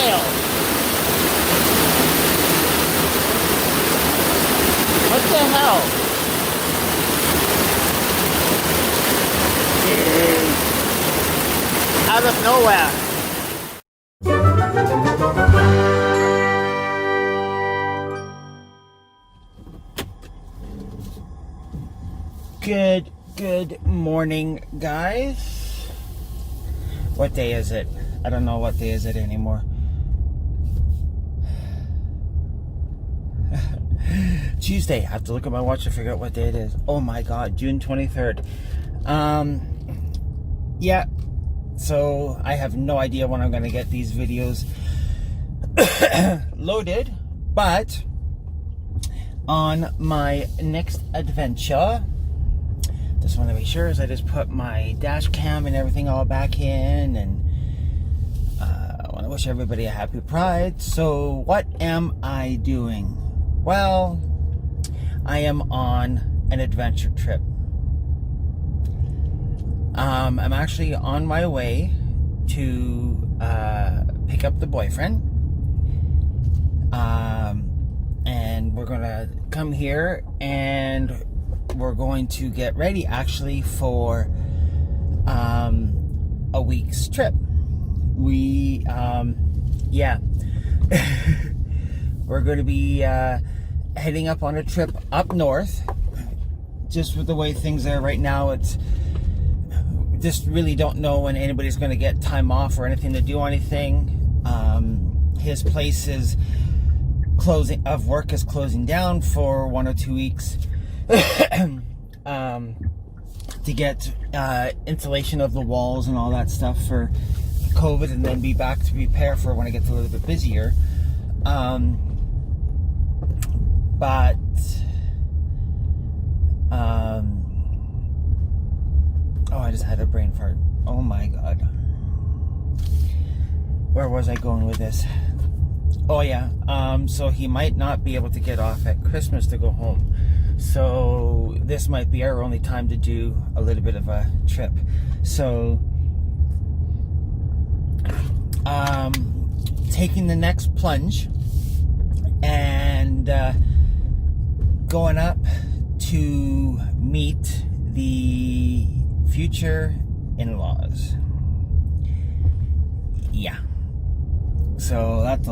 hell? What the hell? Out of nowhere. Good morning, guys. What day is it? I don't know what day is it anymore. Tuesday. I have to look at my watch to figure out what day it is. Oh my god, June 23rd. Yeah. So I have no idea when I'm going to get these videos loaded, but on my next adventure, just want to make sure as I just put my dash cam and everything all back in, and I want to wish everybody a happy Pride. So what am I doing? Well, I am on an adventure trip. I'm actually on my way to pick up the boyfriend, and we're gonna come here and we're going to get ready actually for a week's trip. We yeah we're going to be heading up on a trip up north. Just with the way things are right now, it's just really don't know when anybody's going to get time off or anything to do anything. His place is closing of work is closing down for 1 or 2 weeks to get insulation of the walls and all that stuff for COVID, and then be back to prepare for when it gets a little bit busier. But oh, I just had a brain fart. Oh my god. Where was I going with this? Oh yeah, so he might not be able to get off at Christmas to go home. So this might be our only time to do a little bit of a trip. So taking the next plunge and going up to meet the future in-laws. Yeah. So that's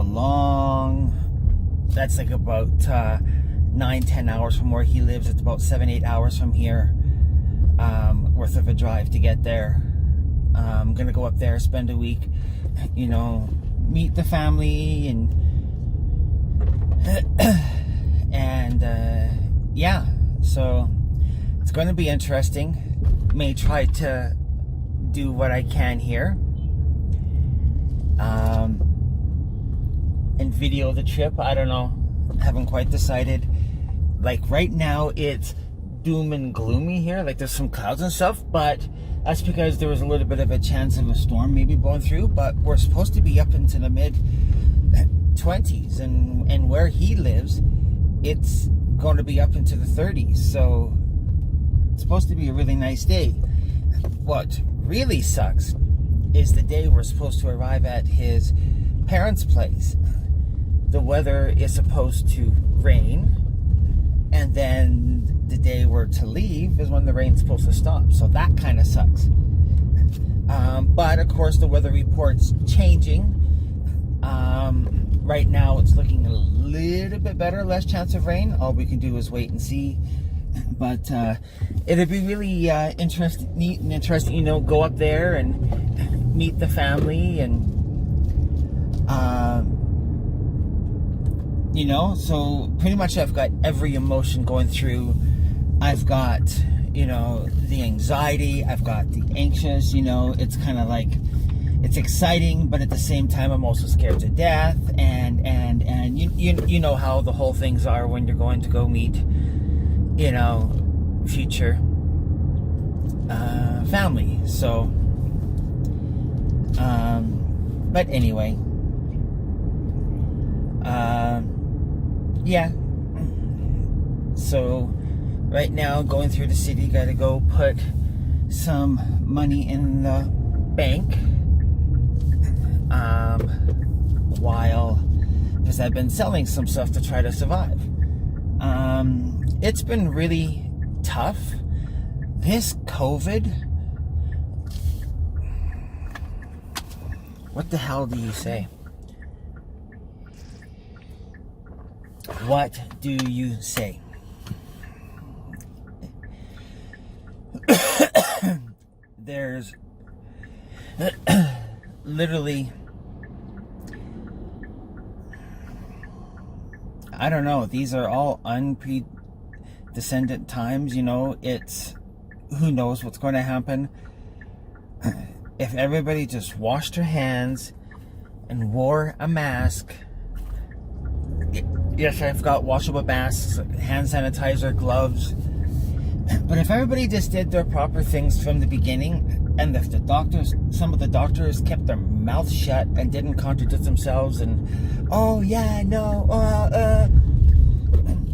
that's like about 9-10 hours from where he lives. It's about 7-8 hours from here, worth of a drive to get there. I'm gonna go up there, spend a week, you know, meet the family, and yeah, so it's going to be interesting. May try to do what I can here, and video the trip. I don't know, haven't quite decided. Like right now it's doom and gloomy here, like there's some clouds and stuff, but that's because there was a little bit of a chance of a storm maybe blowing through. But we're supposed to be up into the mid 20s, and where he lives it's going to be up into the 30s, so it's supposed to be a really nice day. What really sucks is the day we're supposed to arrive at his parents' place. The weather is supposed to rain, and then the day we're to leave is when the rain's supposed to stop. So that kind of sucks. But of course the weather report's changing. Right now it's looking a little bit better, less chance of rain. All we can do is wait and see. But it'd be really neat and interesting, you know, go up there and meet the family, and you know, so pretty much I've got every emotion going through. I've got, you know, the anxiety, I've got the anxious, you know, it's kind of like, it's exciting, but at the same time I'm also scared to death, and you know how the whole things are when you're going to go meet, you know, future family. So but anyway, yeah, so right now going through the city, gotta go put some money in the bank. while, because I've been selling some stuff to try to survive. It's been really tough. This COVID, what the hell do you say? What do you say? There's literally, I don't know, these are all unprecedented times, you know. It's, who knows what's going to happen. If everybody just washed their hands and wore a mask, yes, I've got washable masks, hand sanitizer, gloves, but if everybody just did their proper things from the beginning, and if the doctors, some of the doctors kept their mouths shut and didn't contradict themselves and, oh yeah, no,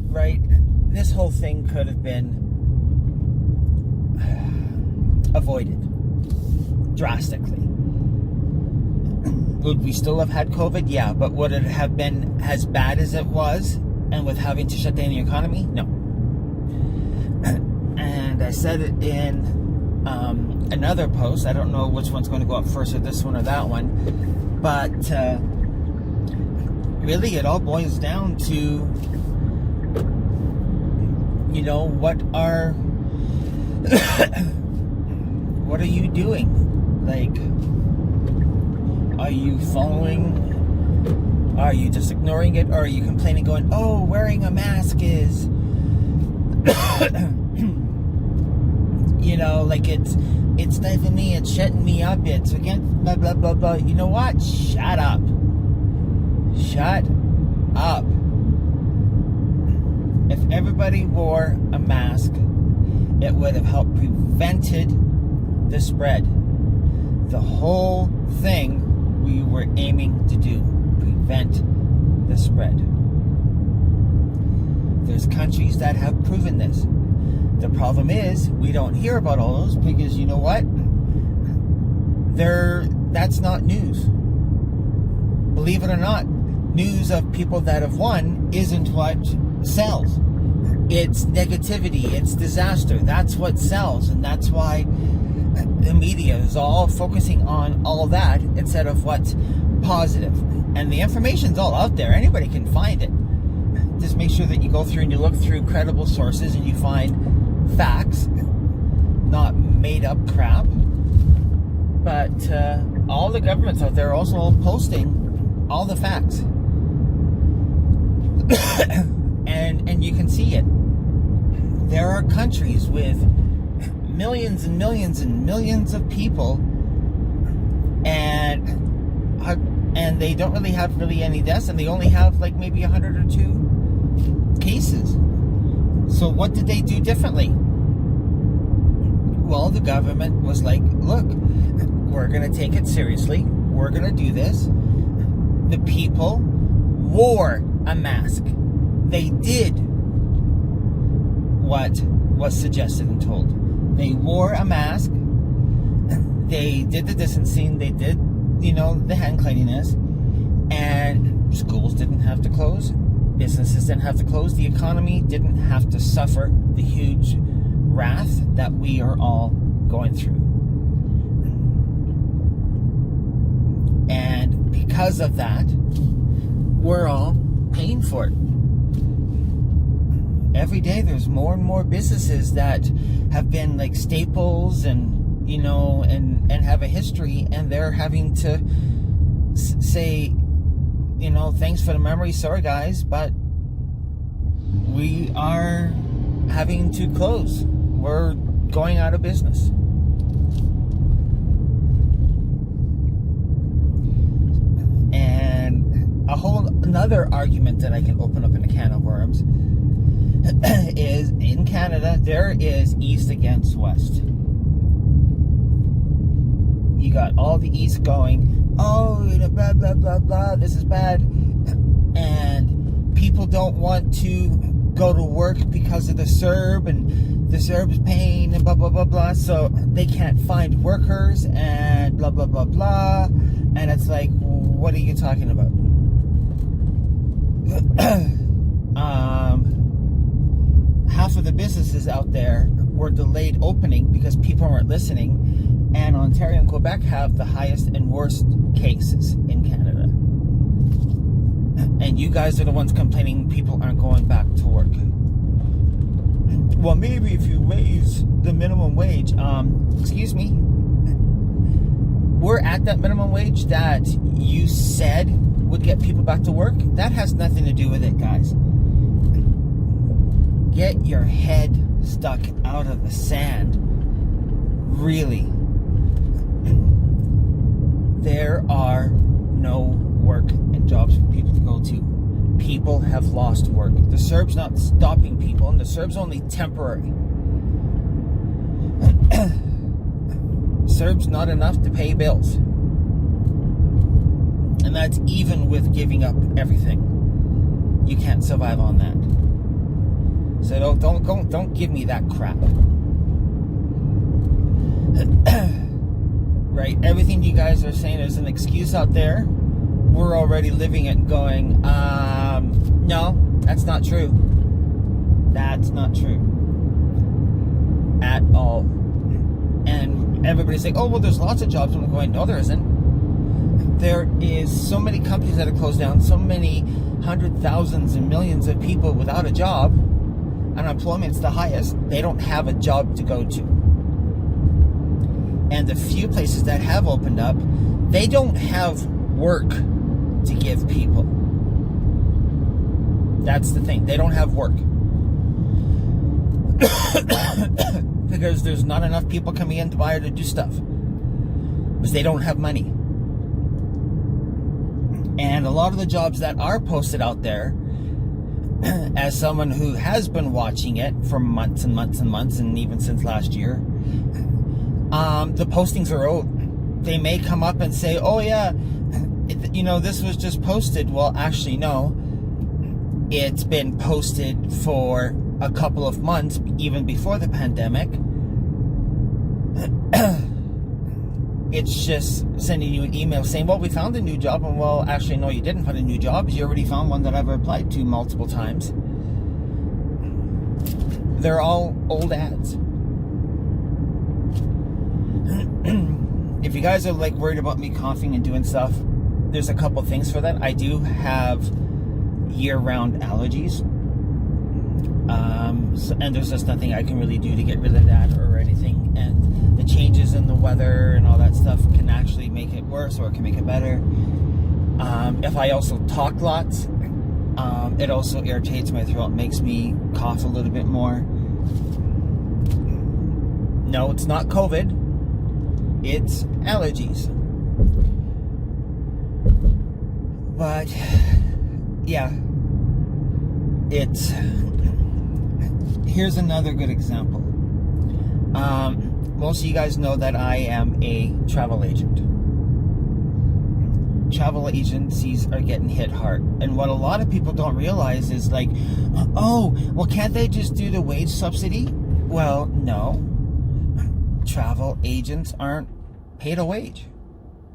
right, this whole thing could have been avoided drastically. Would we still have had COVID? Yeah, but would it have been as bad as it was, and with having to shut down the economy? No. And I said it in another post. I don't know which one's going to go up first, or this one or that one, but really it all boils down to, you know, what are you doing? Like, are you following? Are you just ignoring it? Or are you complaining, going, oh, wearing a mask is you know, like it's stifling me, it's shutting me up, it's again, blah, blah, blah, blah. You know what? Shut up. Shut up. If everybody wore a mask, it would have helped prevented the spread. The whole thing we were aiming to do, prevent the spread. There's countries that have proven this. The problem is, we don't hear about all those because, you know what? That's not news. Believe it or not, news of people that have won isn't what sells. It's negativity, it's disaster. That's what sells, and that's why the media is all focusing on all that instead of what's positive. And the information's all out there. Anybody can find it. Just make sure that you go through and you look through credible sources and you find facts, not made up crap. But all the governments out there are also posting all the facts. and you can see it. There are countries with millions and millions and millions of people, and they don't really have any deaths, and they only have like maybe 100 or 2 cases. So what did they do differently? Well, the government was like, look, we're going to take it seriously. We're going to do this. The people wore a mask. They did what was suggested and told. They wore a mask. They did the distancing. They did, you know, the hand cleanliness. And schools didn't have to close. Businesses didn't have to close. The economy didn't have to suffer the huge wrath that we are all going through. And because of that, we're all paying for it. Every day there's more and more businesses that have been like staples and, you know, and have a history, and they're having to say, you know, thanks for the memory, sorry guys, but we are having to close. We're going out of business. And another argument that I can open up in a can of worms is, in Canada, there is East against West. You got all the East going, oh, blah, blah, blah, blah, this is bad. And people don't want to go to work because of the CERB, and the CERB is paying, and blah, blah, blah, blah. So they can't find workers, and blah, blah, blah, blah. And it's like, what are you talking about? Half of the businesses out there were delayed opening because people weren't listening, and Ontario and Quebec have the highest and worst cases in Canada. And you guys are the ones complaining people aren't going back to work. Well, maybe if you raise the minimum wage, excuse me, we're at that minimum wage that you said would get people back to work. That has nothing to do with it, guys. Get your head stuck out of the sand. Really. There are no work and jobs for people to go to. People have lost work. The CERB's not stopping people, and the CERB's only temporary. CERB's not enough to pay bills. And that's even with giving up everything. You can't survive on that. So don't give me that crap. Right? Everything you guys are saying is an excuse out there. We're already living it and going, no, that's not true. That's not true. At all. And everybody's like, oh, well, there's lots of jobs. And I'm going, no, there isn't. There is so many companies that are closed down, so many hundred thousands and millions of people without a job. Unemployment's the highest. They don't have a job to go to. And the few places that have opened up, they don't have work to give people. That's the thing. They don't have work. Because there's not enough people coming in to buy or to do stuff. Because they don't have money. And a lot of the jobs that are posted out there, as someone who has been watching it for months and months and months, and even since last year, the postings are old. They may come up and say, oh yeah, this was just posted. Well, actually, no. It's been posted for a couple of months, even before the pandemic. It's just sending you an email saying, well, we found a new job. And well, actually, no, you didn't find a new job. You already found one that I've applied to multiple times. They're all old ads. If you guys are like worried about me coughing and doing stuff, there's a couple things for that. I do have year-round allergies. And there's just nothing I can really do to get rid of that or anything. And the changes in the weather and all that stuff can actually make it worse, or it can make it better. If I also talk lots, it also irritates my throat, makes me cough a little bit more. No, it's not COVID. It's allergies. But yeah, here's another good example. Most of you guys know that I am a travel agent. Travel agencies are getting hit hard. And what a lot of people don't realize is like, oh, well, can't they just do the wage subsidy? Well, no. Travel agents aren't paid a wage.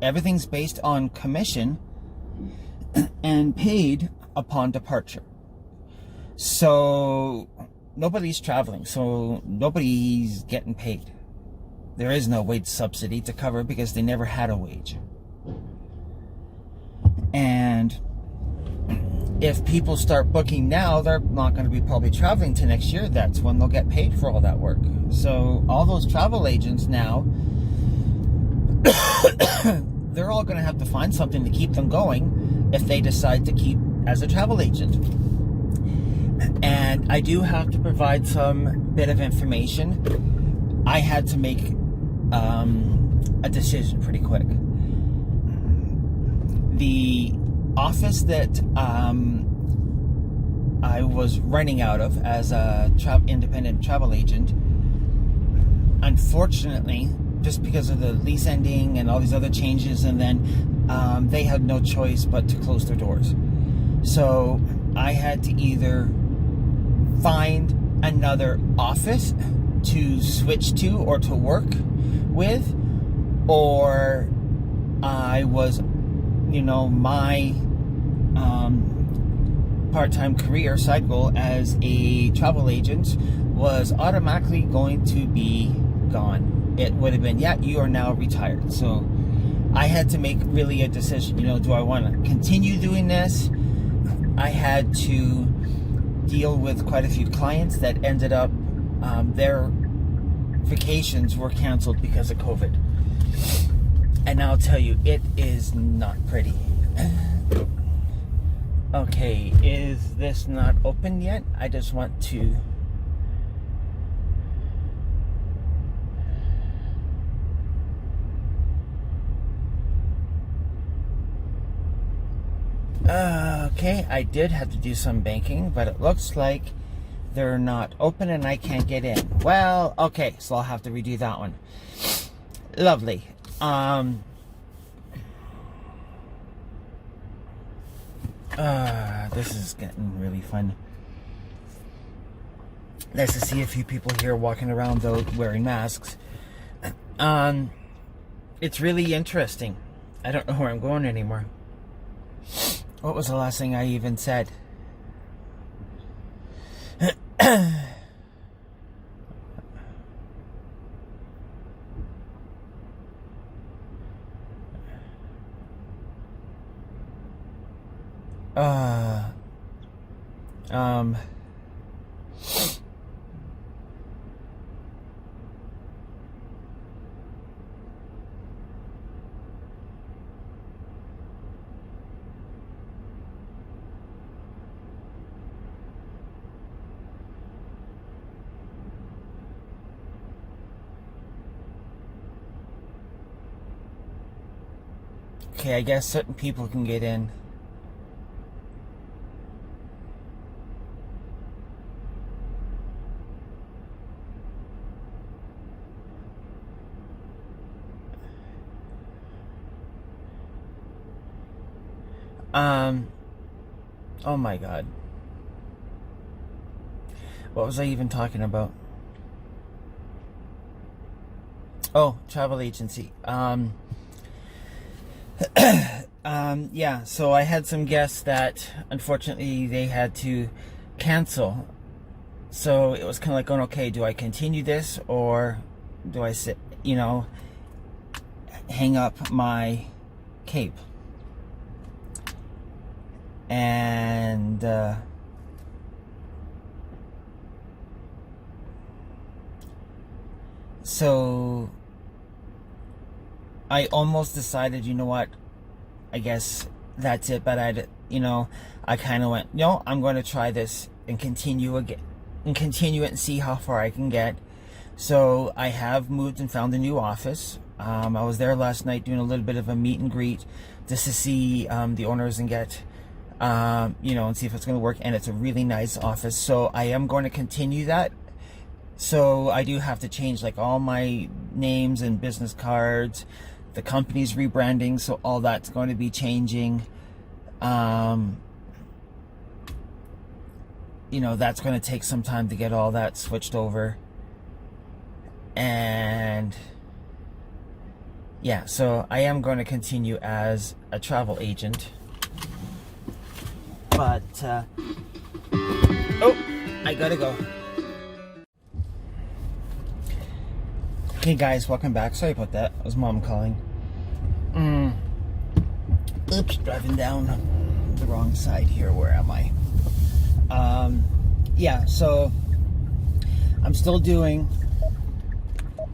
Everything's based on commission and paid upon departure. So nobody's traveling, so nobody's getting paid. There is no wage subsidy to cover because they never had a wage. And if people start booking now, they're not going to be probably traveling to next year. That's when they'll get paid for all that work. So all those travel agents now, they're all going to have to find something to keep them going if they decide to keep as a travel agent. And I do have to provide some bit of information. I had to make a decision pretty quick. The office that I was renting out of as a independent travel agent, unfortunately, just because of the lease ending and all these other changes, and then they had no choice but to close their doors. So I had to either find another office to switch to or to work with, or I was, my part-time career side goal as a travel agent was automatically going to be gone. It would have been, yeah, you are now retired. So I had to make really a decision. Do I want to continue doing this? I had to deal with quite a few clients that ended up, their vacations were canceled because of COVID. And I'll tell you, it is not pretty. Okay, is this not open yet? I just want to... Okay, I did have to do some banking, but it looks like they're not open and I can't get in. Well, okay, so I'll have to redo that one. Lovely. This is getting really fun. Nice to see a few people here walking around though wearing masks. It's really interesting. I don't know where I'm going anymore. What was the last thing I even said? Okay, I guess certain people can get in. Oh my God. What was I even talking about? Oh, travel agency. Yeah, so I had some guests that unfortunately they had to cancel. So it was kind of like going, okay, do I continue this or do I sit, hang up my cape? And so I almost decided, you know what, I guess that's it, but I kind of went, no, I'm going to try this and continue it and see how far I can get. So I have moved and found a new office. I was there last night doing a little bit of a meet and greet just to see the owners and get, and see if it's going to work. And it's a really nice office. So I am going to continue that. So I do have to change like all my names and business cards. The company's rebranding, so all that's going to be changing. That's going to take some time to get all that switched over. And yeah, so I am going to continue as a travel agent. But, oh, I gotta go. Hey guys, welcome back. Sorry about that. It was Mom calling. Oops, driving down the wrong side here. Where am I? Yeah, so I'm still doing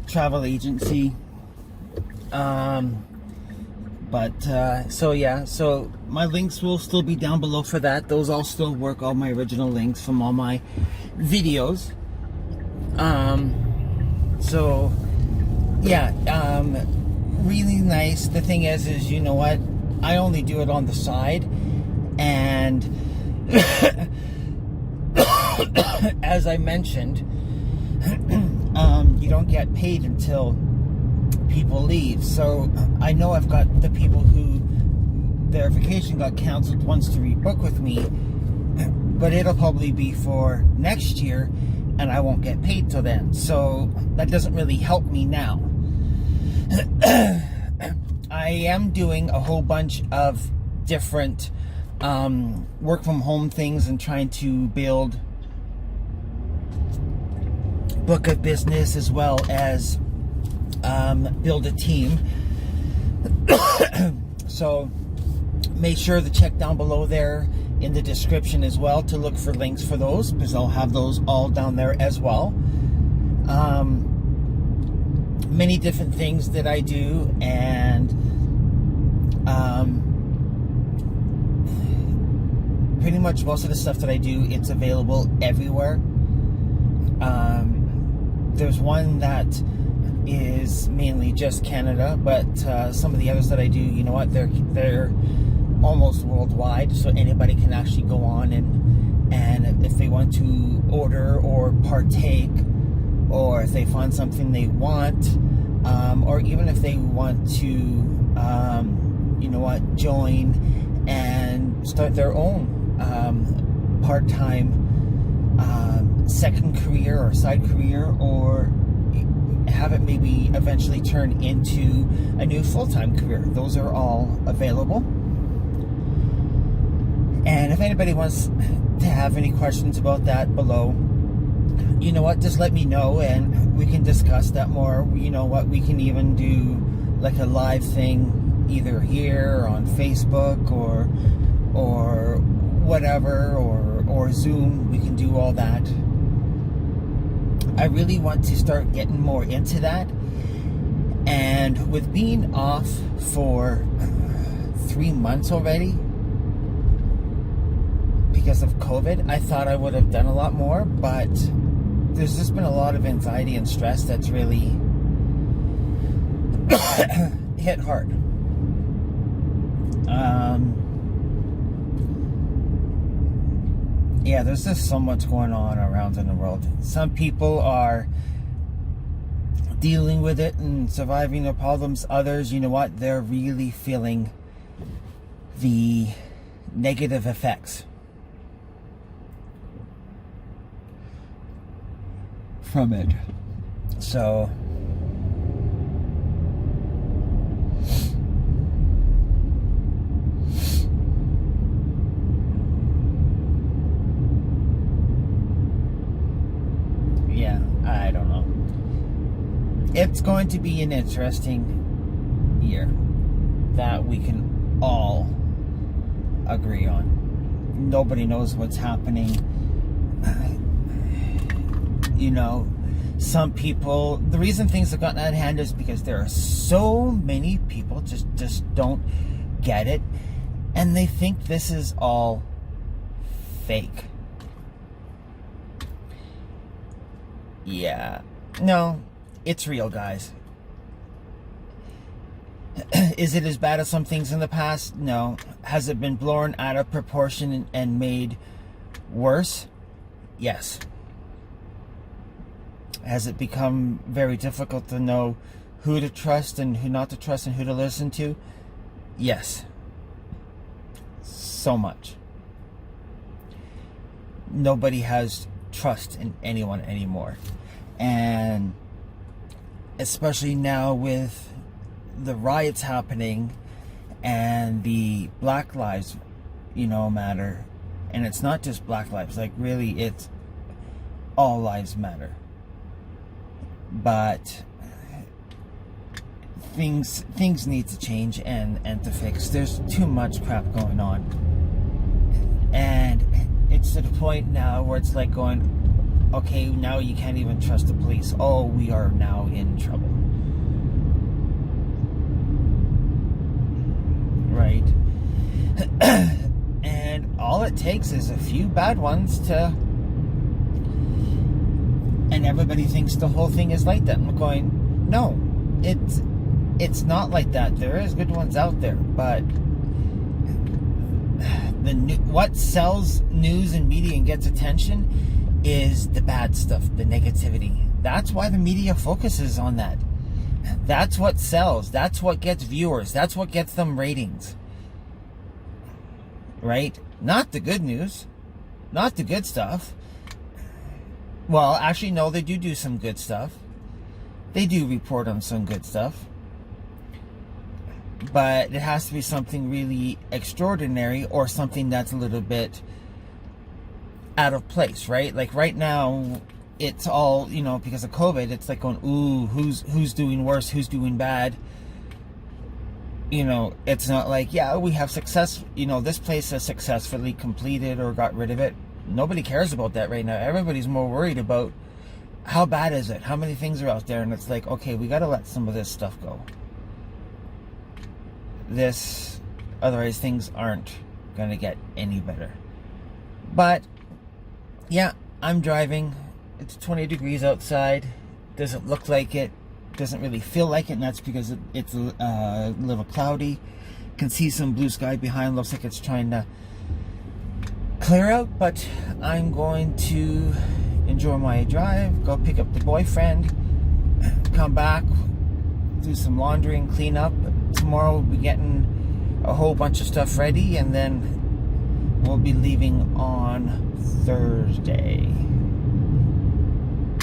travel agency. So my links will still be down below for that. Those all still work, all my original links from all my videos. Really nice. The thing is you know what? I only do it on the side, and as I mentioned, you don't get paid until people leave. So I know I've got the people who their vacation got canceled wants to rebook with me, but it'll probably be for next year, and I won't get paid till then. So that doesn't really help me now. I am doing a whole bunch of different work from home things and trying to build book of business as well as build a team. So make sure to check down below there in the description as well to look for links for those, because I'll have those all down there as well. Many different things that I do, and pretty much most of the stuff that I do, it's available everywhere. There's one that is mainly just Canada, but some of the others that I do, you know what, they're almost worldwide, so anybody can actually go on and if they want to order or partake, or if they find something they want, or even if they want to you know what, join and start their own part-time second career or side career, or have it maybe eventually turn into a new full-time career. Those are all available. And if anybody wants to have any questions about that below, you know what, just let me know and we can discuss that more. You know what, we can even do like a live thing either here or on Facebook or whatever, or Zoom. We can do all that. I really want to start getting more into that, and with being off for 3 months already because of COVID, I thought I would have done a lot more, but there's just been a lot of anxiety and stress that's really hit hard. Yeah, there's just so much going on around in the world. Some people are dealing with it and surviving their problems. Others, you know what, they're really feeling the negative effects from it. So yeah, I don't know. It's going to be an interesting year that we can all agree on. Nobody knows what's happening. You know, some people, the reason things have gotten out of hand is because there are so many people just don't get it, and they think this is all fake. Yeah, no, it's real, guys. Is it as bad as some things in the past? No. Has it been blown out of proportion and made worse? Yes. Has it become very difficult to know who to trust and who not to trust and who to listen to? Yes. So much. Nobody has trust in anyone anymore. And especially now with the riots happening and the Black Lives, you know, matter. And it's not just Black Lives, like really it's all lives matter. But things need to change and to fix. There's too much crap going on, and it's to the point now where it's like going, okay, now you can't even trust the police. Oh, we are now in trouble, right? And all it takes is a few bad ones and everybody thinks the whole thing is like that. I'm going, no, it's not like that. There is good ones out there, but what sells news and media and gets attention is the bad stuff, the negativity. That's why the media focuses on that. That's what sells. That's what gets viewers. That's what gets them ratings. Right? Not the good news. Not the good stuff. Well, actually, no, they do some good stuff. They do report on some good stuff. But it has to be something really extraordinary or something that's a little bit out of place, right? Like right now, it's all, you know, because of COVID, it's like going, ooh, who's doing worse, who's doing bad. You know, it's not like, yeah, we have success, you know, this place has successfully completed or got rid of it. Nobody cares about that right now. Everybody's more worried about how bad is it, how many things are out there, and it's like, okay, we got to let some of this stuff go. Otherwise things aren't going to get any better. But yeah, I'm driving. It's 20 degrees outside. Doesn't look like it. Doesn't really feel like it, and that's because it's a little cloudy. Can see some blue sky behind. Looks like it's trying to clear out, but I'm going to enjoy my drive, go pick up the boyfriend, come back, do some laundry and clean up. Tomorrow we'll be getting a whole bunch of stuff ready, and then we'll be leaving on Thursday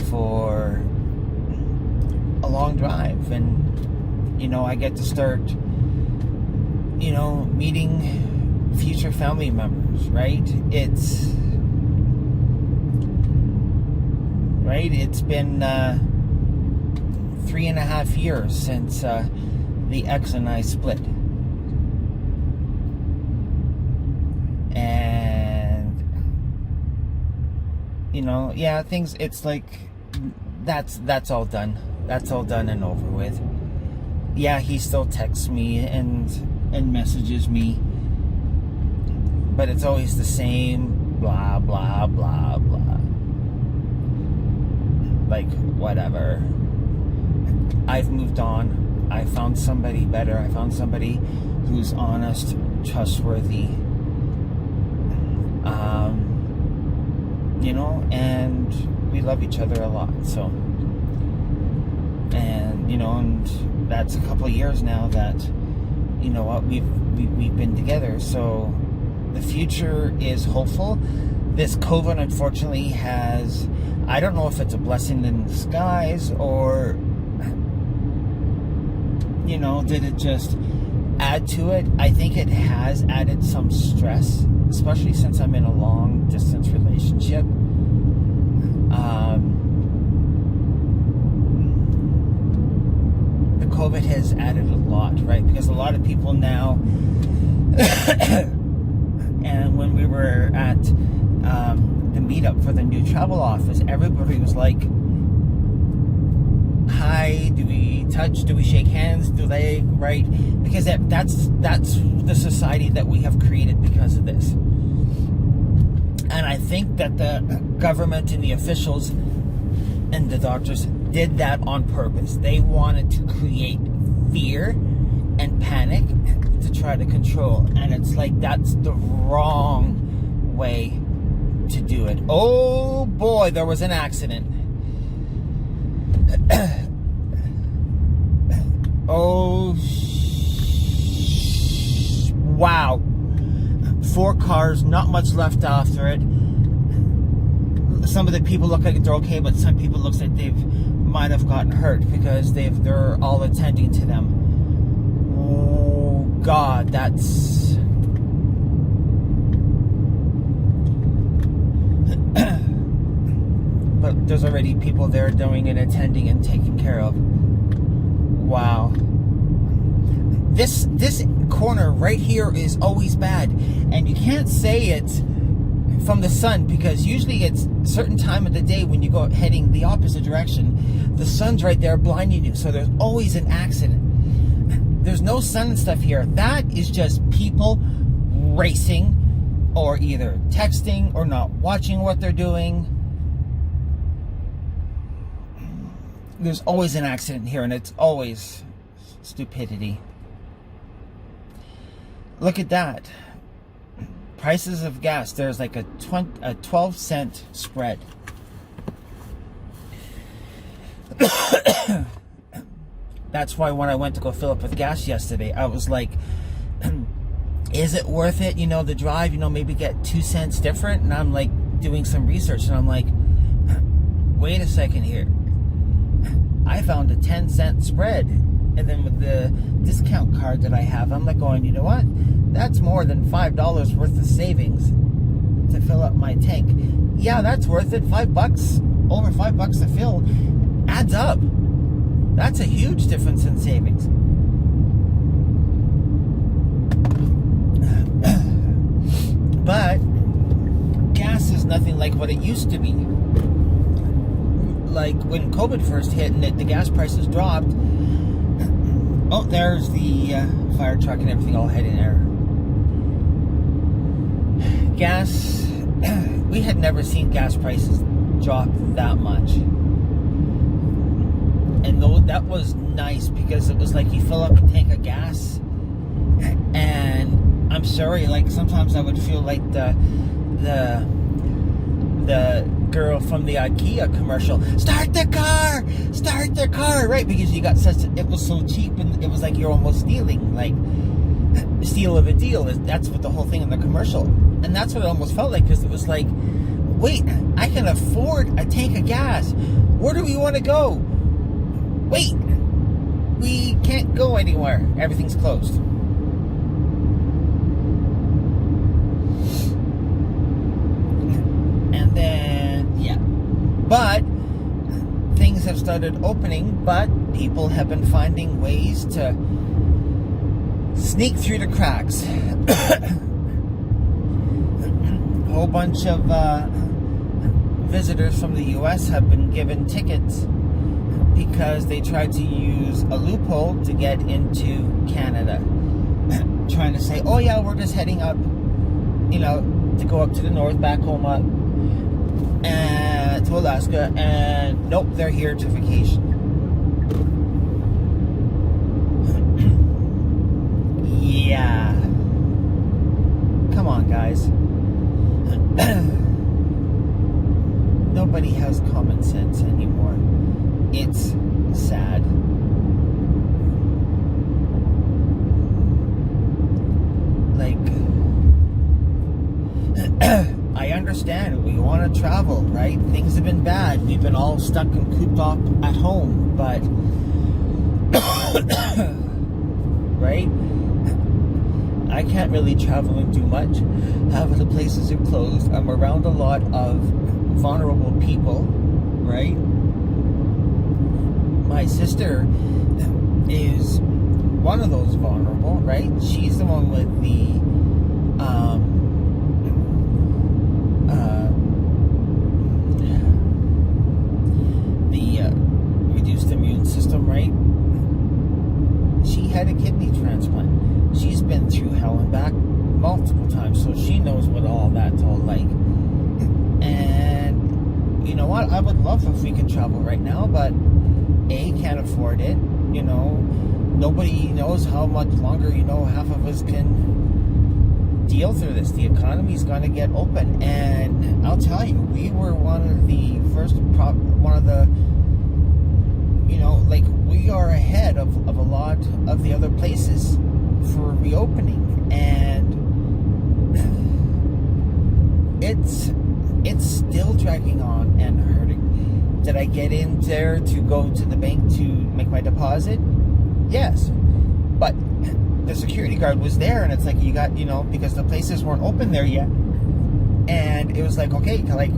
for a long drive. And you know, I get to start, you know, meeting future family members, right? It's been 3.5 years since the ex and I split, and you know, yeah, things, it's like that's all done. That's all done and over with. Yeah, he still texts me and messages me, but it's always the same blah blah blah blah. Like, whatever. I've moved on. I found somebody better. I found somebody who's honest, trustworthy, you know, and we love each other a lot. So, and you know, and that's a couple of years now that, you know what, we've been together. So the future is hopeful. This COVID, unfortunately, has, I don't know if it's a blessing in disguise or, you know, did it just add to it? I think it has added some stress, especially since I'm in a long distance relationship. The COVID has added a lot, right? Because a lot of people now, and when we were at the meetup for the new travel office, everybody was like, hi, do we touch, do we shake hands, do they, right? Because that's the society that we have created because of this. And I think that the government and the officials and the doctors did that on purpose. They wanted to create fear and panic to try to control, and it's like, that's the wrong way to do it. Oh boy, there was an accident. Wow. 4 cars, not much left after it. Some of the people look like they're okay, but some people looks like they've might have gotten hurt because they're all attending to them. Oh God, that's but there's already people there doing and attending and taking care of. Wow. This corner right here is always bad, and you can't say it's from the sun, because usually it's a certain time of the day when you go heading the opposite direction, the sun's right there blinding you, so there's always an accident. There's no sun and stuff here. That is just people racing, or either texting or not watching what they're doing. There's always an accident here, and it's always stupidity. Look at that. Prices of gas, there's like a 12-cent spread. That's why when I went to go fill up with gas yesterday, I was like, is it worth it, you know, the drive, you know, maybe get 2 cents different? And I'm like doing some research, and I'm like, wait a second here. I found a 10-cent spread And then with the discount card that I have, I'm like going, you know what? That's more than $5 worth of savings to fill up my tank. Yeah, that's worth it. $5, over $5 to fill, adds up. That's a huge difference in savings. But gas is nothing like what it used to be. Like when COVID first hit and the gas prices dropped. Oh, there's the fire truck and everything all heading there. Gas, we had never seen gas prices drop that much. And though that was nice because it was like you fill up a tank of gas, and I'm sorry, like sometimes I would feel like the girl from the IKEA commercial, start the car, right? Because you got it was so cheap, and it was like you're almost stealing, like steal of a deal. That's what the whole thing in the commercial, and that's what it almost felt like, because it was like, wait, I can afford a tank of gas. Where do we want to go? Wait, we can't go anywhere. Everything's closed. And then, yeah. But things have started opening, but people have been finding ways to sneak through the cracks. A whole bunch of visitors from the US have been given tickets because they tried to use a loophole to get into Canada. Trying to say, oh yeah, we're just heading up, to go up to the north, back home up, and to Alaska, and nope, they're here to vacation. Yeah. Come on, guys. Nobody has common sense anymore. It's sad. Like, I understand we want to travel, right? Things have been bad. We've been all stuck and cooped up at home, but right? I can't really travel and do much. Half of the places are closed. I'm around a lot of vulnerable people, right? My sister is one of those vulnerable, right? She's the one with the reduced immune system, right? She had a kidney transplant. She's been through hell and back multiple times, so she knows what all that's all like. And you know what? I would love if we could travel right now, but can't afford it. Nobody knows how much longer, half of us can deal through this. The economy's going to get open, and I'll tell you, we were one of the first, we are ahead of a lot of the other places for reopening, and it's still dragging on and hurting. Did I get in there to go to the bank to make my deposit? Yes. But the security guard was there, and it's like, you got, because the places weren't open there yet. And it was like, okay, like,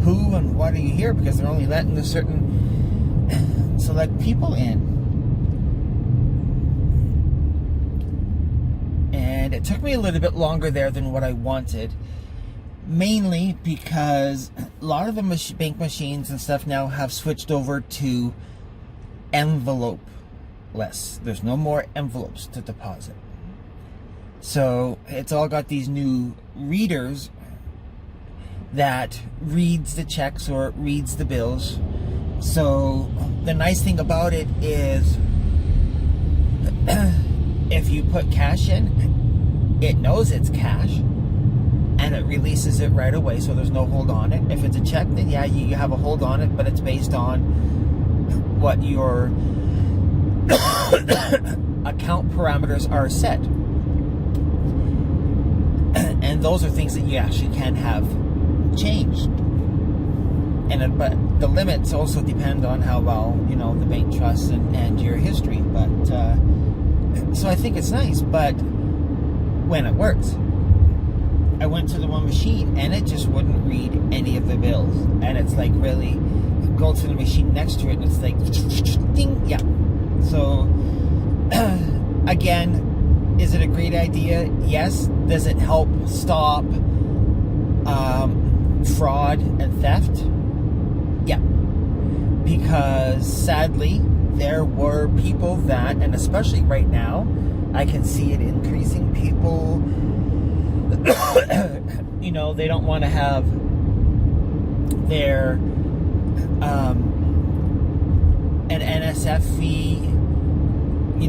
who and what are you here? Because they're only letting a certain select people in. And it took me a little bit longer there than what I wanted. Mainly because a lot of the bank machines and stuff now have switched over to envelope-less. There's no more envelopes to deposit. So it's all got these new readers that reads the checks or reads the bills. So the nice thing about it is if you put cash in, it knows it's cash, and it releases it right away, so there's no hold on it. If it's a check, then yeah, you have a hold on it, but it's based on what your account parameters are set. And those are things that you actually can have changed. but the limits also depend on how well, the bank trusts and your history. But, so I think it's nice, but when it works. I went to the one machine and it just wouldn't read any of the bills. And it's like really, go to the machine next to it and it's like, ding, yeah. So, again, is it a great idea? Yes. Does it help stop fraud and theft? Yeah. Because sadly, there were people that, and especially right now, I can see it increasing. People, they don't want to have their an NSF fee,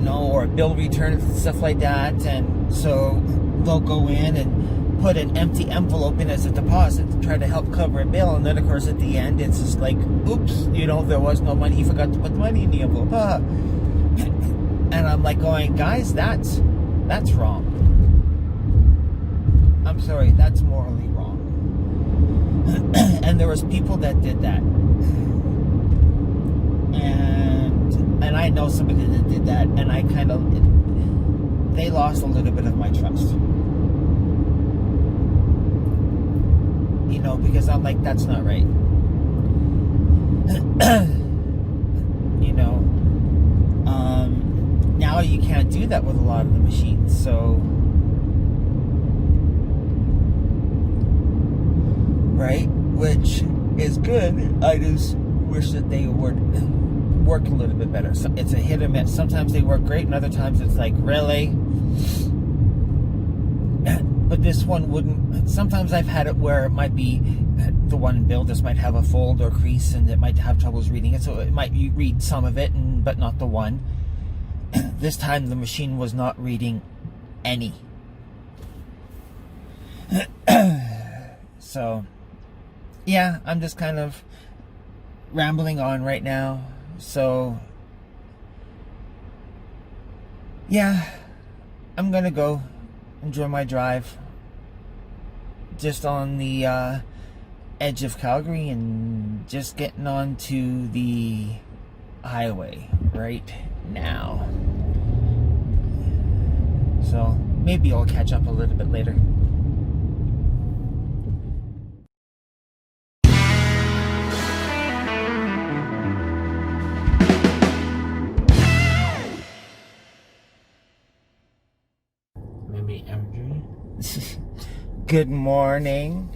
or a bill return and stuff like that, and so they'll go in and put an empty envelope in as a deposit to try to help cover a bill, and then of course at the end it's just like, oops, there was no money, he forgot to put the money in the envelope. And I'm like going, guys, that's wrong. I'm sorry, that's morally wrong. And there was people that did that. And I know somebody that did that, and I they lost a little bit of my trust. Because I'm like, that's not right. Now you can't do that with a lot of the machines, so right, which is good. I just wish that they would work a little bit better. So it's a hit or miss. Sometimes they work great, and other times it's like, really? But this one wouldn't. Sometimes I've had it where it might be the one bill just might have a fold or crease, and it might have troubles reading it, so it might read some of it, but not the one. This time the machine was not reading any. So, yeah, I'm just kind of rambling on right now. So, yeah, I'm gonna go enjoy my drive just on the edge of Calgary and just getting onto the highway right now. So maybe I'll catch up a little bit later. Maybe Andrew. Good morning.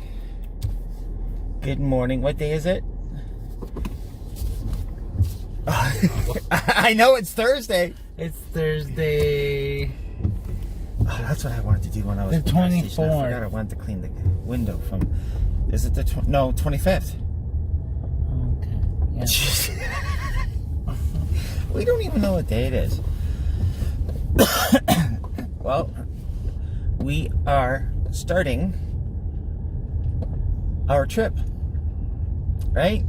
Good morning. What day is it? I know it's Thursday. It's Thursday. Oh, that's what I wanted to do when I was The 24th. I forgot I wanted to clean the window from. Is it the 25th? Okay. Yeah. We don't even know what day it is. Well, we are starting our trip, right?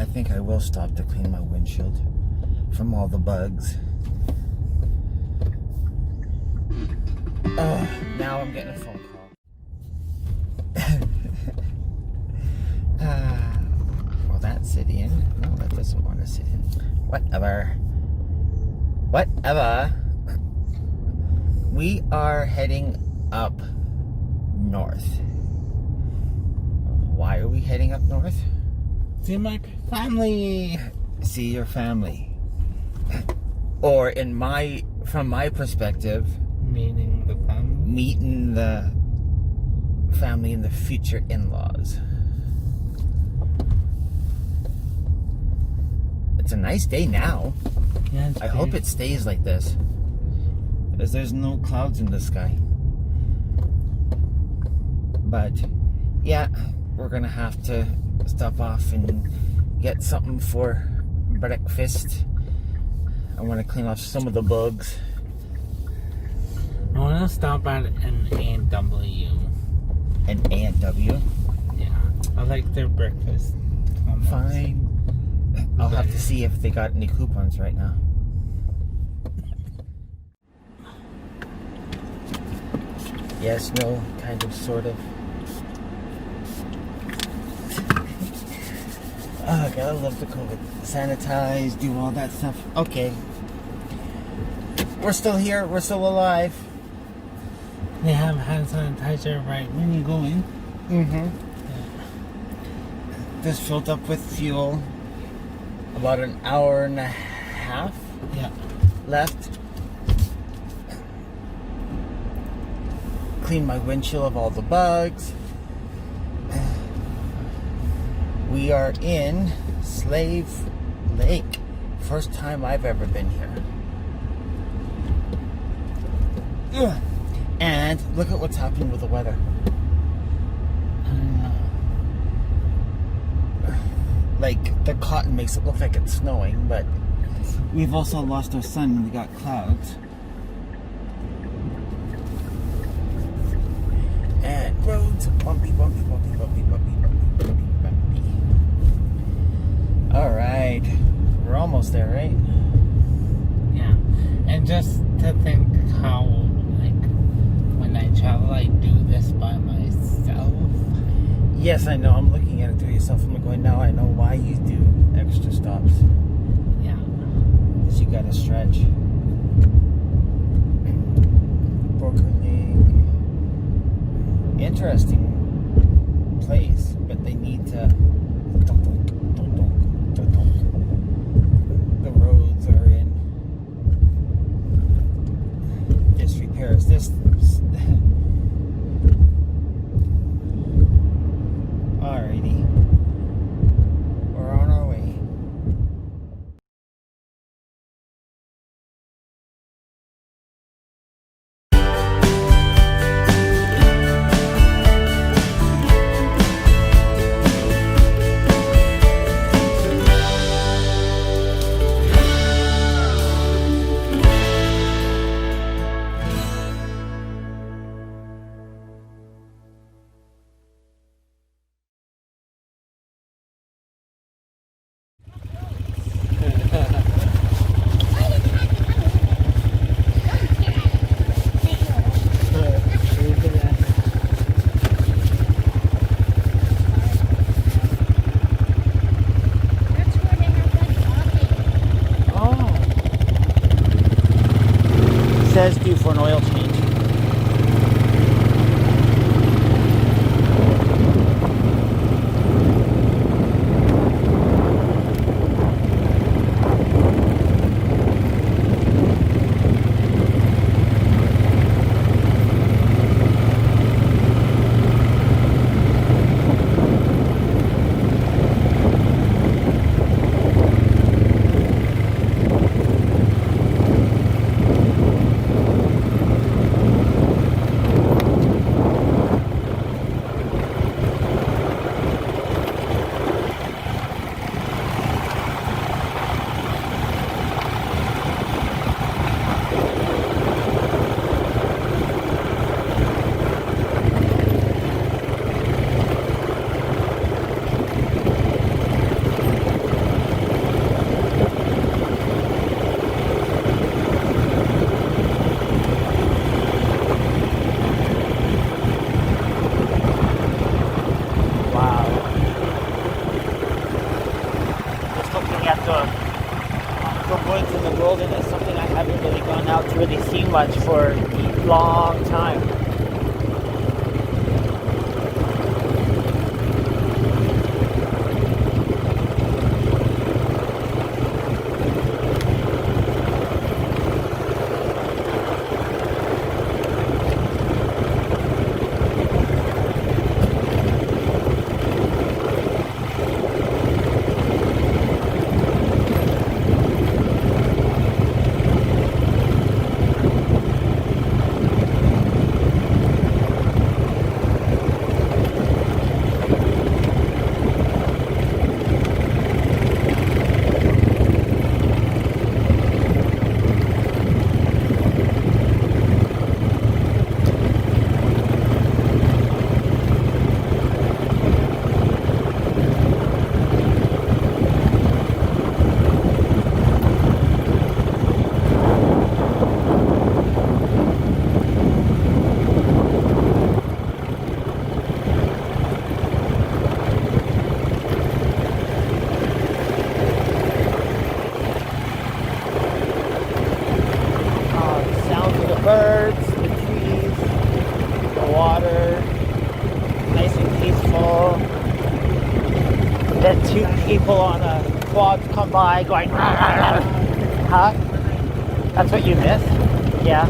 I think I will stop to clean my windshield from all the bugs. Now I'm getting a phone call. Will that sit in? No, that doesn't want to sit in. Whatever. We are heading up north. Why are we heading up north? See my family. See your family. Or from my perspective, Meeting the family. meeting the family and the future in-laws. It's a nice day now. Yeah, I hope it stays like this, because there's no clouds in the sky. But yeah, we're gonna have to stop off and get something for breakfast. I want to clean off some of the bugs. I want to stop at an A&W. An A&W? Yeah. I like their breakfast. Fine. I'll have to see if they got any coupons right now. Yes, no, kind of, sort of. Oh, gotta love the COVID. Sanitize, do all that stuff. Okay. We're still here. We're still alive. They have hand sanitizer right when you go in. Mm-hmm. This filled up with fuel. About an hour and a half left. Clean my windshield of all the bugs. We are in Slave Lake. First time I've ever been here. Ugh. And look at what's happening with the weather. Like, the cotton makes it look like it's snowing, but we've also lost our sun and we got clouds. And roads, bumpy, bumpy, bumpy, bumpy, bumpy, bumpy, bumpy, bumpy. Alright. We're almost there, right? Yeah. And just to think how, like, when I travel, I do this by myself. Yes, I know. I'm looking at it through yourself. I'm going, now I know why you do extra stops. Yeah. Because you gotta stretch. Broken leg. Interesting place, but they need to. The roads are in disrepair. Is this? Alrighty. We're on our way. Says due for an oil change. Woods in the wilderness, something I haven't really gone out to really see much for a long time. two people on a quad come by going, huh? That's what you missed? Yeah.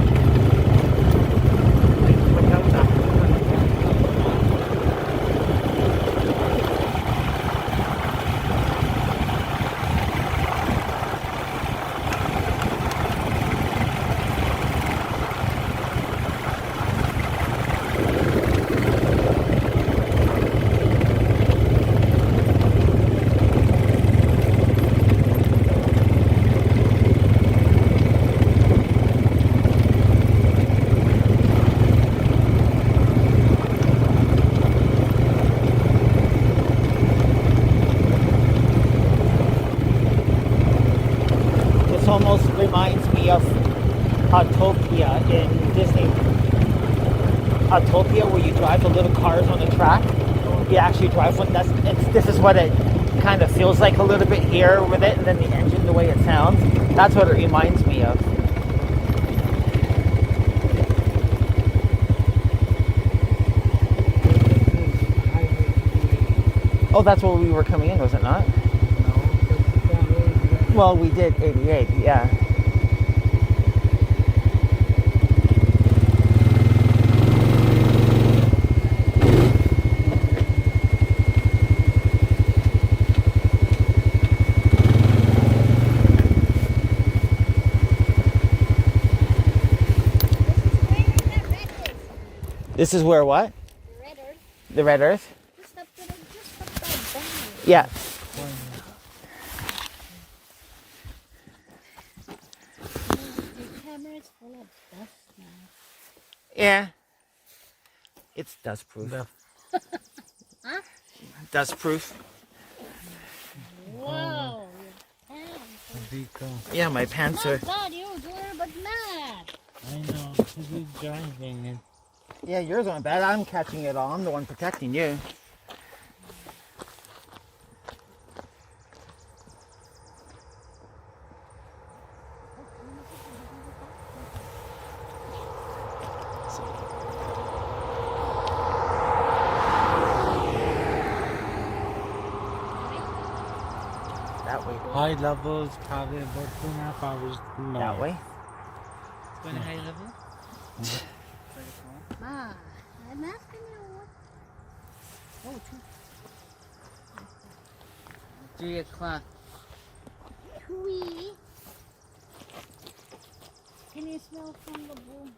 This almost reminds me of Autopia in Disney. Autopia, where you drive the little cars on the track. You actually drive one. This is what it kind of feels like a little bit here with it, and then the engine, the way it sounds. That's what it reminds me of. Oh, that's where we were coming in, was it not? Well, we did 88, yeah. This is where what? The red earth. The Red Earth? Just up by down. Yeah. The camera is full of dust now. Yeah. It's dust proof. Huh? Dust proof. Whoa, your pants. Yeah, my pants Oh are. God, you were but mad. I know, because he's driving it. Yeah, yours aren't bad. I'm catching it all. I'm the one protecting you. That way. High level is probably about 2.5 hours more. That way. Going to high level? Ah, I'm asking you what. Oh, 3 o'clock. Chewy. Can you smell from the boom?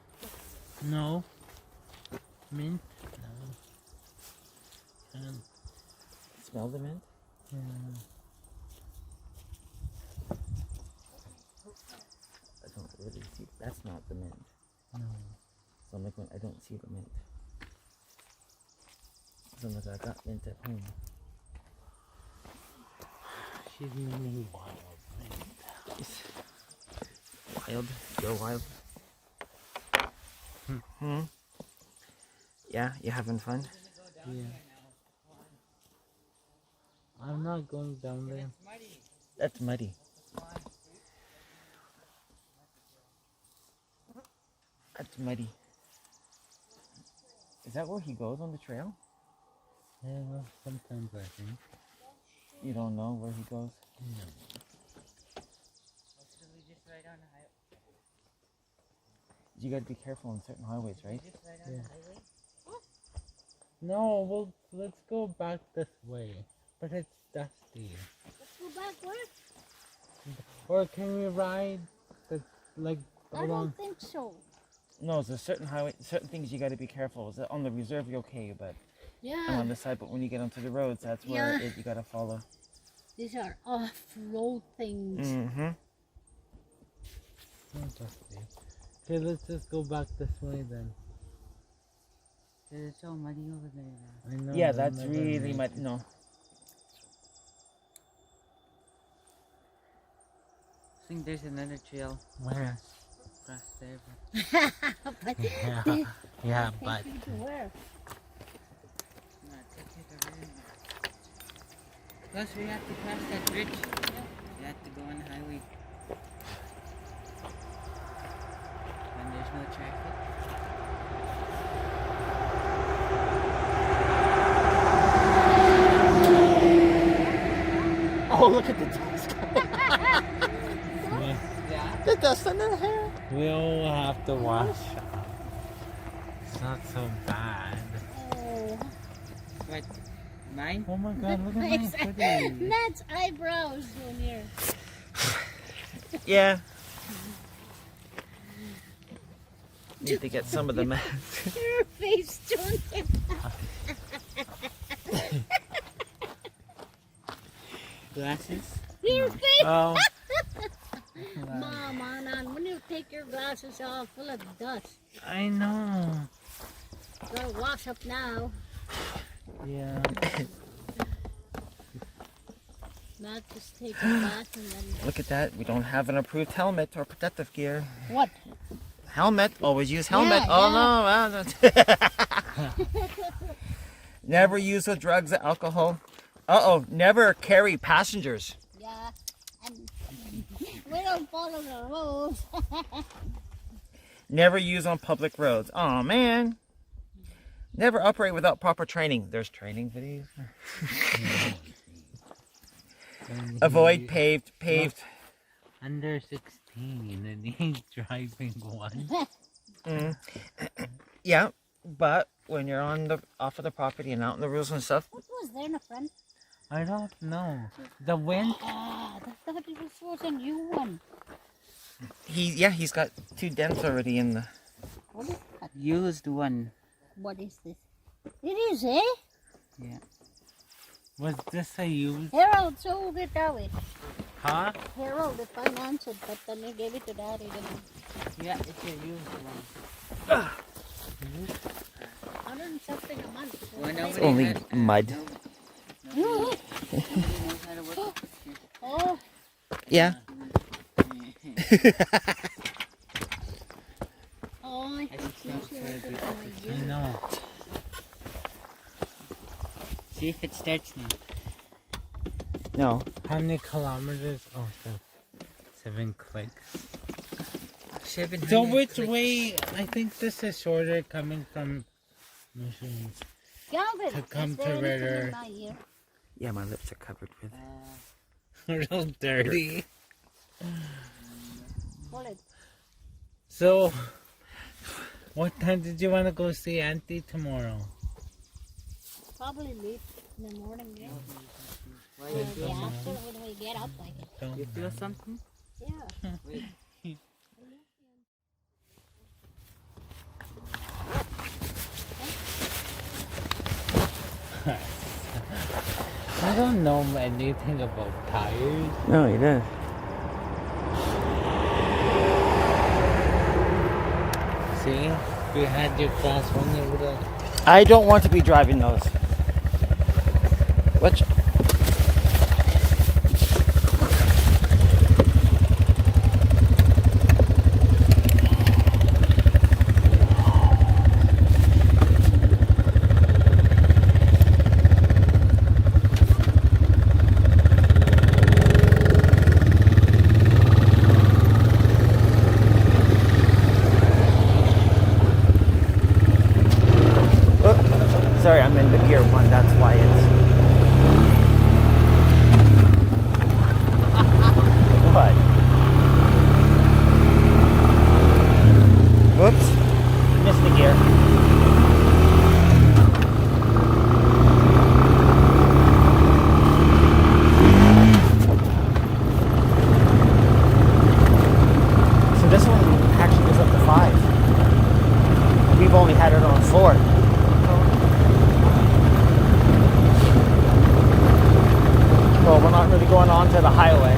No. Mint? No. Smell the mint? Yeah. I don't really see. That's not the mint. No. So I'm like, I don't see the mint. So I'm like, I got mint at home. She's meaning wild mint. Wild? You're wild? Hmm? Yeah, you having fun? Yeah. I'm not going down there. That's muddy. That's muddy. Is that where he goes on the trail? Yeah, well, sometimes I think. You don't know where he goes? No. You gotta be careful on certain highways, right? Yeah. No, well, let's go back this way. But it's dusty. Let's go backward. Or can we ride the, like, I along? don't think so. No, there's certain highway, certain things you gotta be careful. Is that on the reserve you're okay, but and on Yeah, the side, but when you get onto the roads, that's where Yeah. you gotta follow. these are off-road things. Mm-hmm. Oh, dusty. Okay, let's just go back this way then. It's all muddy over there. I know. Yeah, I'll that's never really make much. it. No, I think there's another trail Where? across there. But Yeah, they yeah, take but you to where? No, take it over there. Plus, we have to cross that bridge. We have to go on the highway. And there's no traffic. look at the dust. Yeah. The dust on her hair. We'll have to wash. It's not so bad. Oh, What? Mine? Oh my god, look at my Matt's, hoodie. Matt's eyebrows, Junior. Yeah. Need to get some of the mask. Your face, Junior. Glasses? Your face. Oh. Mom, Anan, when you take your glasses off, full of dust. I know. Gotta wash up now. Yeah. Matt just take a bath and then. Look at that. We don't have an approved helmet or protective gear. What? Helmet. Always use helmet. Yeah, Oh no. Never use with drugs or alcohol. Uh-oh. Never carry passengers. Yeah. And we don't follow the rules. Never use on public roads. Oh man. Never operate without proper training. There's training videos. Avoid paved. Under 16 and he's driving one. Yeah, but when you're off of the property and out in the rules and stuff, What was there in the front? I don't know. The wind? Ah, I thought it was a new one. he's got 2 dents already in the. What is that? Used one. What is this? It is, eh? Yeah. Was this a used? Harold sold it out. Huh? Harold financed it, but then he gave it to Daddy. Yeah, it's a used one. 100 and something a month. Well, nobody Only has- mud. Nobody knows how to work the picture. Oh, Yeah. oh, I I think see so. I know. See if it starts now. No. How many kilometers? Oh, 7 clicks. 700 So which clicks. way? I think this is shorter coming from Missions. Calvin, To come is to there anything Ritter. in my ear? Yeah, my lips are covered with. Real dirty. Pull it. So, what time did you want to go see Auntie tomorrow? Probably late in the morning, yeah. Why Or you the feel something? after when we get up, I guess. Don't You feel know. something? Yeah. Wait. I don't know anything about tires. No, you didn't. See? We had your class one, you would have. I don't want to be driving those. Which? Sorry, I'm in the gear 1, that's why it's... What? Whoops. Missed the gear. So this one actually goes up to 5. We've only had it on 4. Well, we're not really going on to the highway.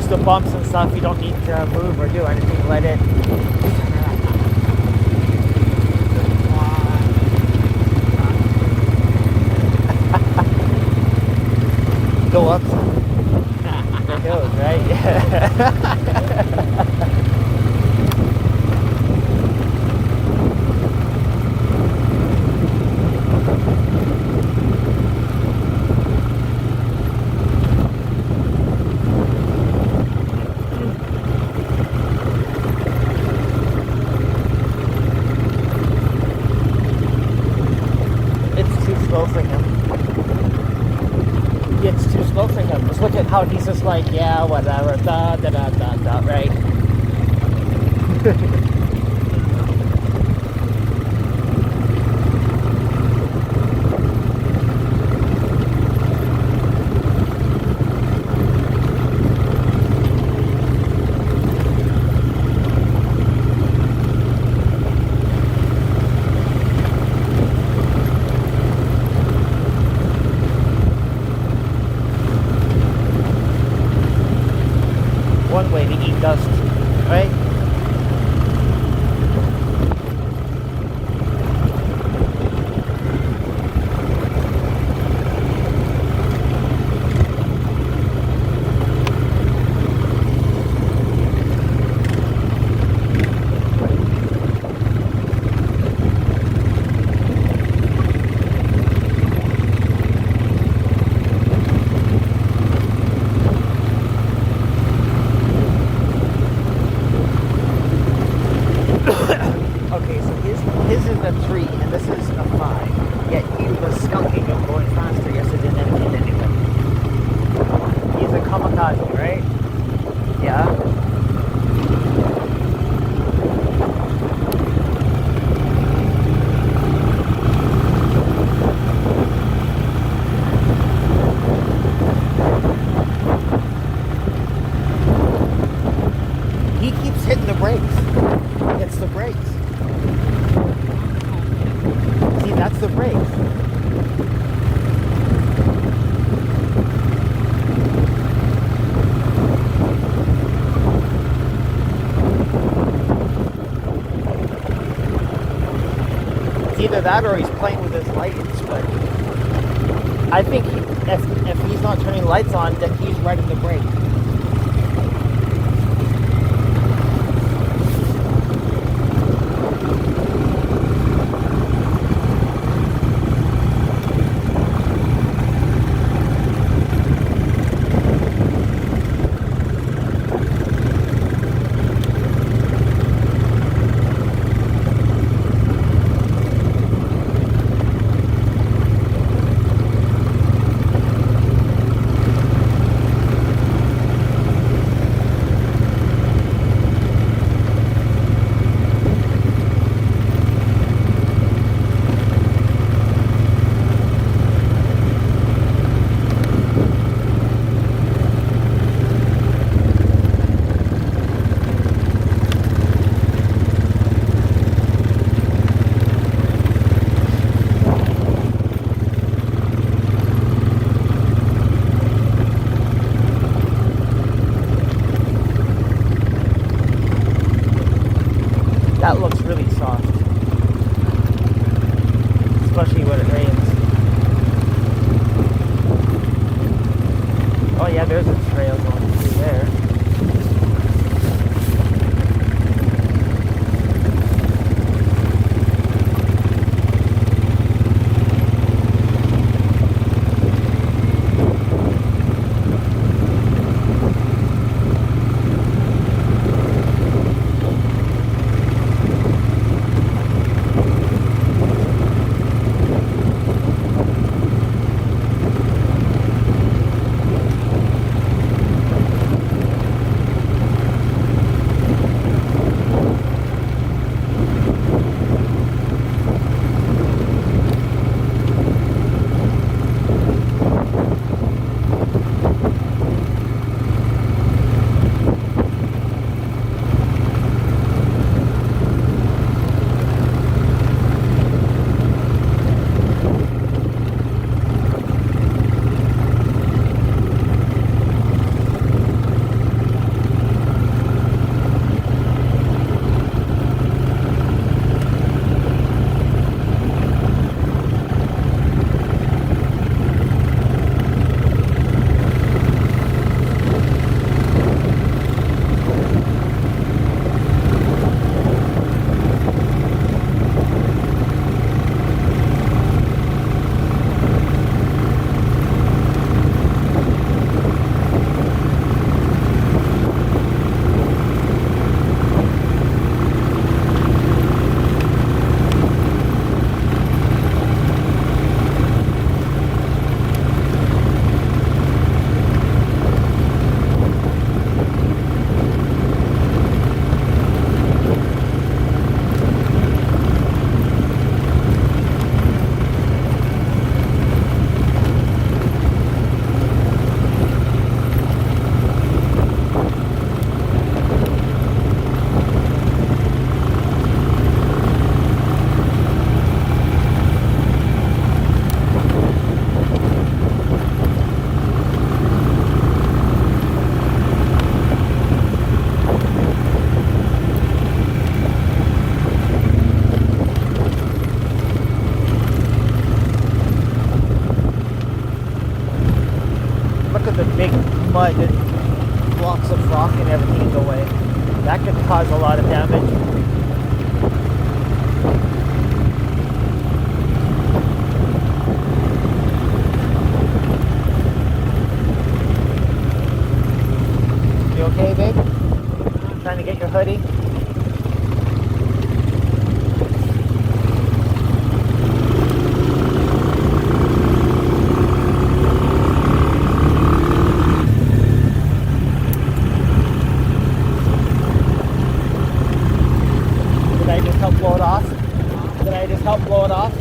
just the bumps and stuff. You don't need to move or do anything. Let it. Go up. There it goes, right? It's too slow for him. It's too slow for him. Just look at how he's just like, yeah, whatever, da da da da da, right? One way to eat dust, right? Okay, so his is a 3 and this is a 5. Yet he was skunking and going faster. Yes, it didn't hit anything. He's a kamikaze, right? Yeah. He keeps hitting the brakes. It's the brakes. See, that's the brakes. It's either that or he's playing with his lights, but I think if he's not turning lights on, then he's riding the brake. That looks really soft, especially when it rains. Oh yeah, there's a trail going through there. That could cause a lot of damage. You okay, babe? Trying to get your hoodie? Did I just help blow it off? Did I just help blow it off?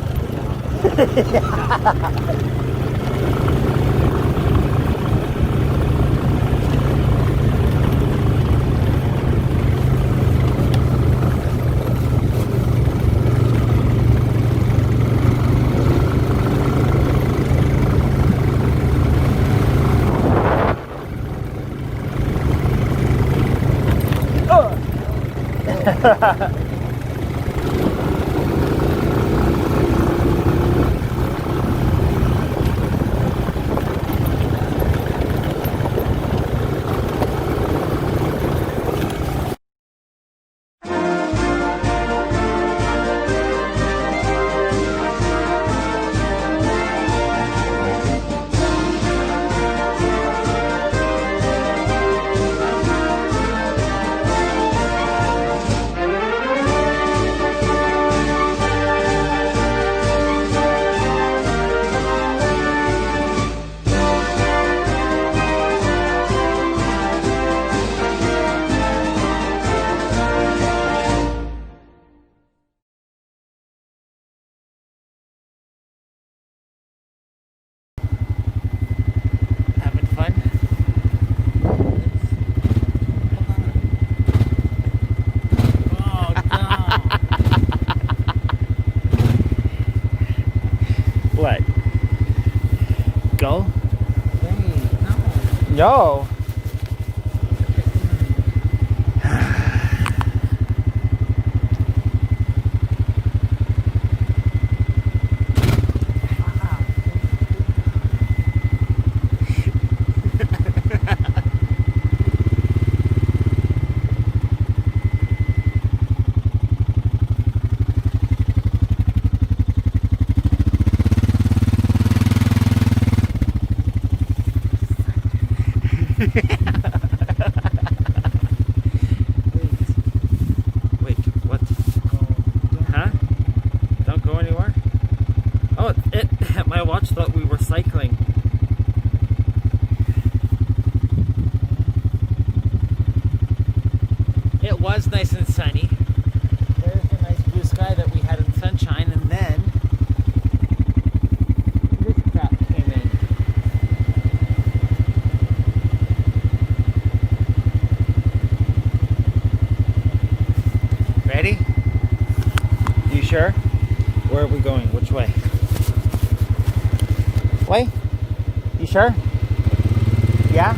Having fun? Oh, no. What? Go? Wait, no. No. Wait, what? Huh? Don't go anywhere? Oh, my watch thought we were cycling. It was nice and sunny. There's the nice blue sky that we had in sunshine, and then this crap came in. Ready? You sure? Where are we going? Which way? Way? You sure? Yeah?